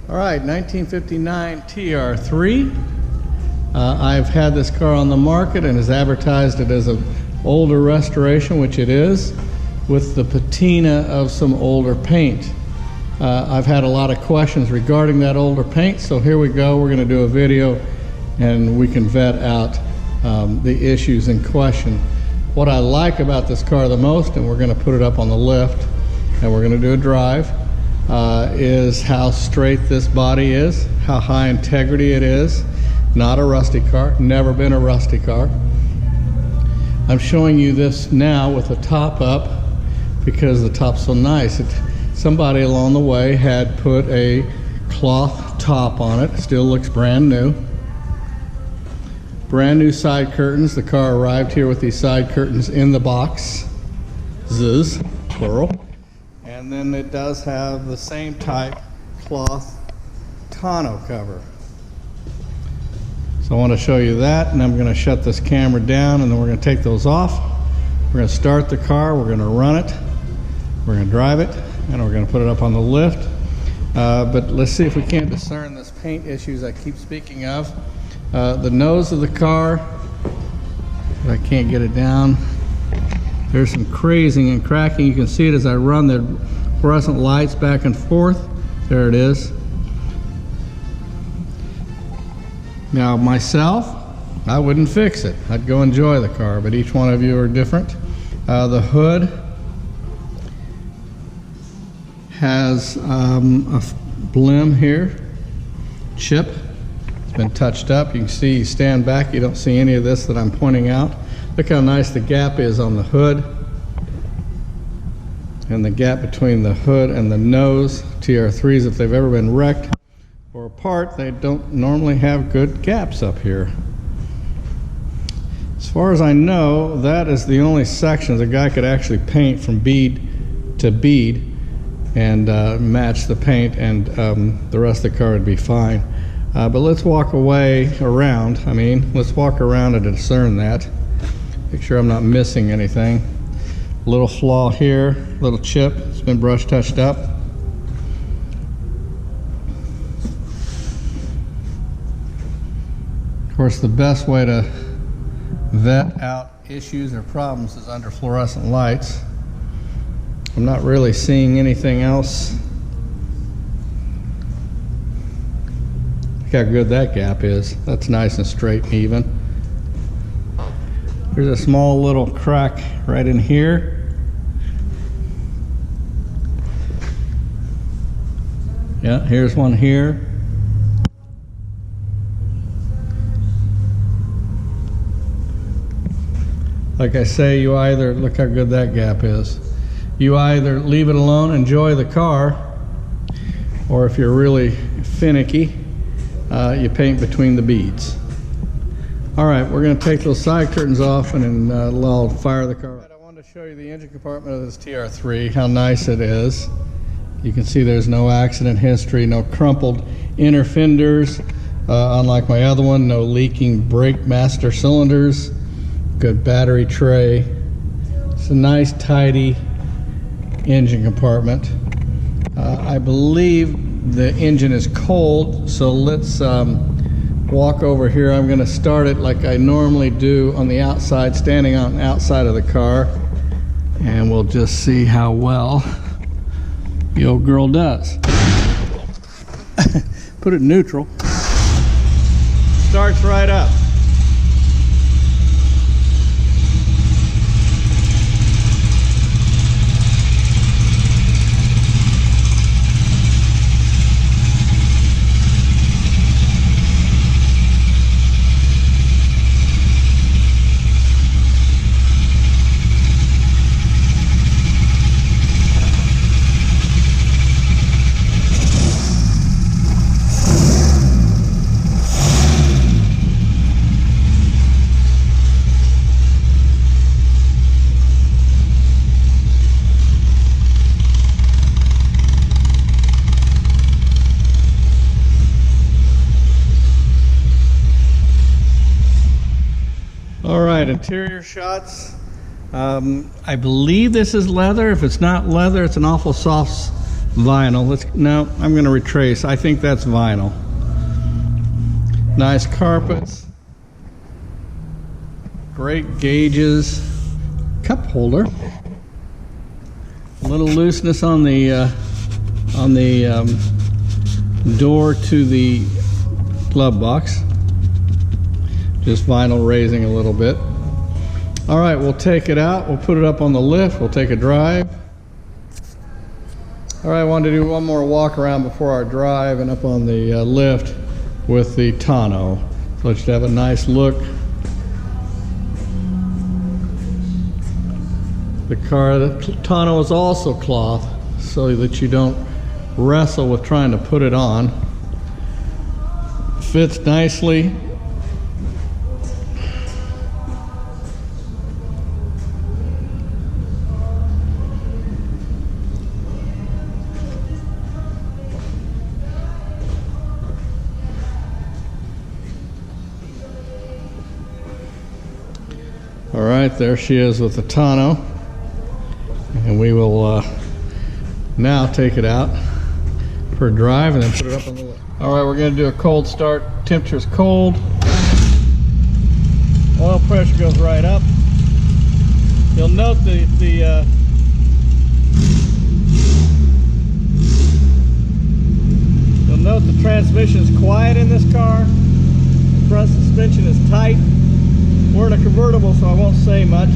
All right, 1959 TR3. I've had this car on the market and has advertised it as an older restoration, which it is, with the patina of some older paint. I've had a lot of questions regarding that older paint, so here we go. We're going to do a video and we can vet out the issues in question. What I like about this car the most, and we're going to put it up on the lift and we're going to do a drive, is how straight this body is, how high integrity it is. Not a rusty car, never been a rusty car. I'm showing you this now with the top up because the top's so nice. Somebody along the way had put a cloth top on it. Still looks brand new. Brand new side curtains. The car arrived here with these side curtains in the box. Zzz, plural. And then it does have the same type cloth tonneau cover. So I want to show you that, and I'm going to shut this camera down, and then we're going to take those off. We're going to start the car, we're going to run it, we're going to drive it, and we're going to put it up on the lift. But let's see if we can't discern this paint issues I keep speaking of. The nose of the car, I can't get it down. There's some crazing and cracking. You can see it as I run the fluorescent lights back and forth. There it is. Now myself, I wouldn't fix it. I'd go enjoy the car, but each one of you are different. The hood has a blim here, chip. It's been touched up. You can see, you stand back, you don't see any of this that I'm pointing out. Look how nice the gap is on the hood. And the gap between the hood and the nose. TR3s, if they've ever been wrecked or apart, they don't normally have good gaps up here. As far as I know, that is the only section the guy could actually paint from bead to bead and match the paint, and the rest of the car would be fine. But let's walk around. Let's walk around and discern that. Make sure I'm not missing anything. A little flaw here, little chip. It's been brush touched up. Of course, the best way to vet out issues or problems is under fluorescent lights. I'm not really seeing anything else. Look how good that gap is. That's nice and straight and even. There's a small little crack right in here. Yeah, here's one here. Like I say, you either, look how good that gap is. You either leave it alone, enjoy the car, or if you're really finicky, you paint between the beads. All right, we're going to take those side curtains off and then I'll fire the car. I wanted to show you the engine compartment of this TR3, how nice it is. You can see there's no accident history, no crumpled inner fenders, unlike my other one, no leaking brake master cylinders, good battery tray. It's a nice, tidy engine compartment. I believe the engine is cold, so let's walk over here. I'm going to start it like I normally do on the outside, standing on the outside of the car, and we'll just see how well the old girl does. Put it in neutral. Starts right up. All right, interior shots. I believe this is leather. If it's not leather, it's an awful soft vinyl. No, I'm going to retrace. I think that's vinyl. Nice carpets. Great gauges. Cup holder. A little looseness on the door to the glove box. Just vinyl raising a little bit. All right, we'll take it out. We'll put it up on the lift. We'll take a drive. All right, I wanted to do one more walk around before our drive and up on the lift with the tonneau. So let's have a nice look. The tonneau is also cloth so that you don't wrestle with trying to put it on. Fits nicely. All right, there she is with the tonneau. And we will now take it out for a drive and then put it up on the lift. All right, we're going to do a cold start. Temperature's cold. Oil pressure goes right up. You'll note the transmission is quiet in this car. The front suspension is tight. We're in a convertible, so I won't say much.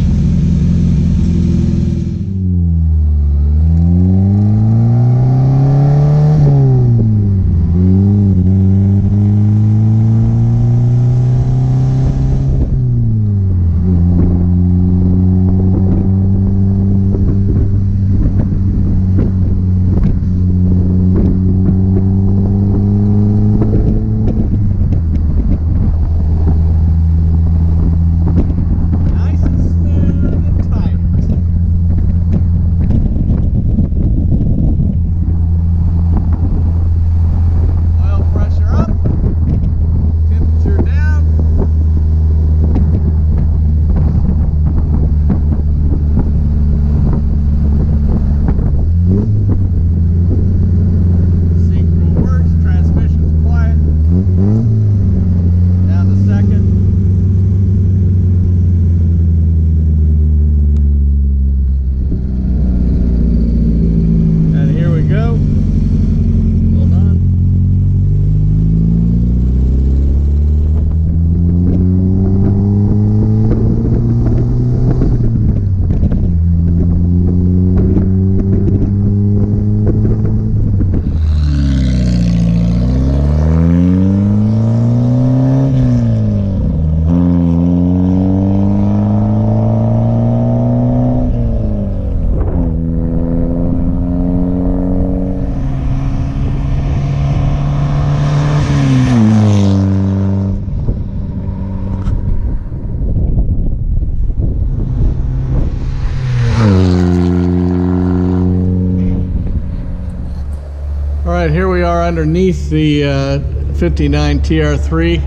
Here we are underneath the 59 TR3.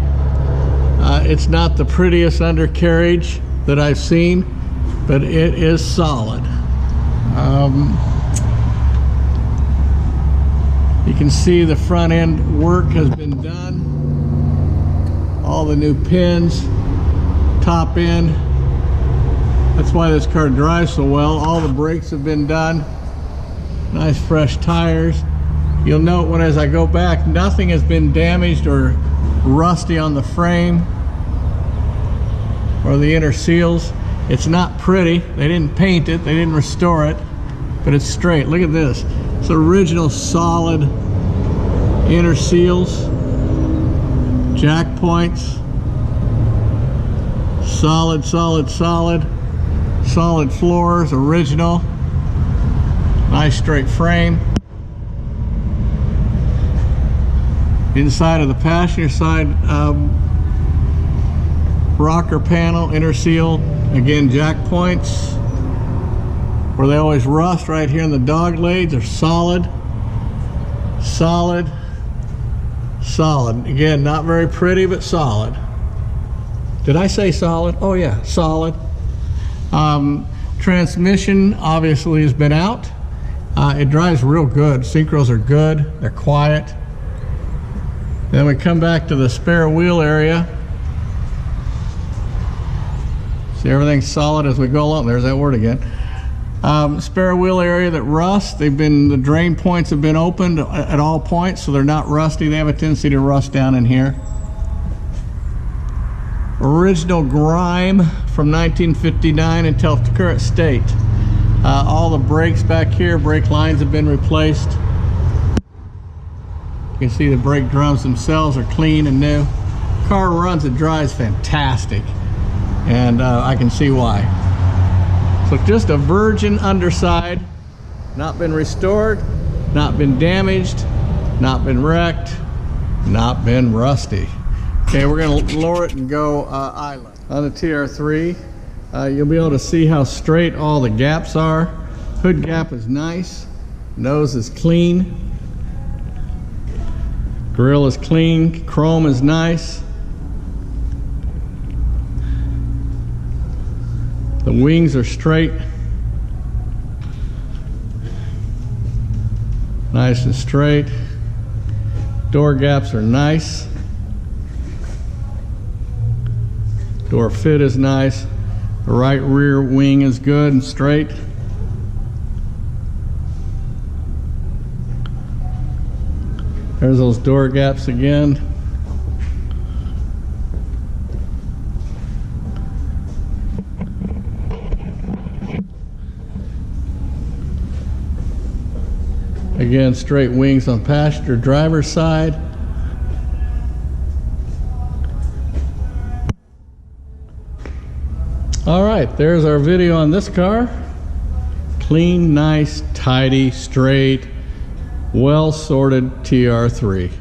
It's not the prettiest undercarriage that I've seen, but it is solid. You can see the front end work has been done. All the new pins, top end. That's why this car drives so well. All the brakes have been done. Nice fresh tires. You'll note as I go back, nothing has been damaged or rusty on the frame or the inner seals. It's not pretty. They didn't paint it, they didn't restore it, but it's straight. Look at this. It's original solid inner seals, jack points, solid floors, original, nice straight frame. Inside of the passenger side rocker panel, inner seal, again jack points where they always rust right here in the dog legs. They're solid. Again, not very pretty, but solid. Did I say solid? Oh yeah, solid. Transmission obviously has been out. It drives real good. Synchros are good. They're quiet. Then we come back to the spare wheel area. See, everything's solid as we go along. There's that word again. Spare wheel area that rust. The drain points have been opened at all points, so they're not rusty. They have a tendency to rust down in here. Original grime from 1959 until current state. All the brakes back here, brake lines have been replaced. You can see the brake drums themselves are clean and new. Car runs and drives fantastic, and I can see why. So just a virgin underside, not been restored, not been damaged, not been wrecked, not been rusty. Okay, we're gonna lower it and go island. On the TR3, you'll be able to see how straight all the gaps are. Hood gap is nice, nose is clean, grille is clean, chrome is nice. The wings are straight, nice and straight. Door gaps are nice. Door fit is nice. The right rear wing is good and straight. There's those door gaps again. Again, straight wings on passenger driver's side. All right, there's our video on this car. Clean, nice, tidy, straight, well sorted TR3.